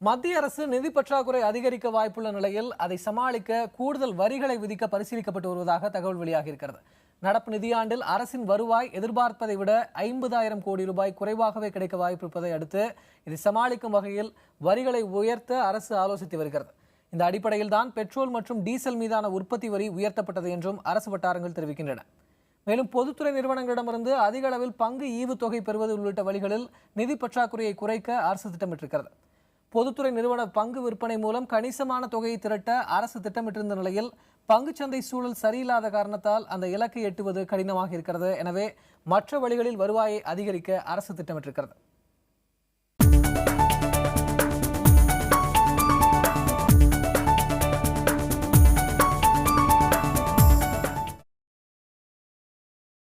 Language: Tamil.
மத்திய அரசு நிதி பற்றாக்குறை அதிகரிக்க வாய்ப்புள்ள நிலையில் அதை சமாளிக்க கூடுதல் வரிகளை விதிக்க பரிசீலிக்கப்பட்டு வருவதாக தகவல் வெளியாகியிருக்கிறது. நடப்பு நிதியாண்டில் அரசின் வருவாய் எதிர்பார்ப்பதை விட 50,000 கோடி ரூபாய் குறைவாகவே கிடைக்க வாய்ப்பிருப்பதை அடுத்து இதை சமாளிக்கும் வகையில் வரிகளை உயர்த்த அரசு ஆலோசித்து வருகிறது. இந்த அடிப்படையில் தான் பெட்ரோல் மற்றும் டீசல் மீதான உற்பத்தி வரி உயர்த்தப்பட்டது என்றும் அரசு வட்டாரங்கள் தெரிவிக்கின்றன. மேலும் பொதுத்துறை நிறுவனங்களிடமிருந்து அதிக அளவில் பங்கு ஈவுத்தொகை பெறுவது உள்ளிட்ட வழிகளில் நிதி பற்றாக்குறையை குறைக்க அரசு திட்டமிட்டிருக்கிறது. பொதுத்துறை நிறுவன பங்கு விற்பனை மூலம் கணிசமான தொகையை திரட்ட அரசு திட்டமிட்டிருந்த நிலையில் பங்குச்சந்தை சூழல் சரியில்லாத காரணத்தால் அந்த இலக்கை எட்டுவது கடினமாக இருக்கிறது. எனவே மற்ற வழிகளில் வருவாயை அதிகரிக்க அரசு திட்டமிட்டிருக்கிறது.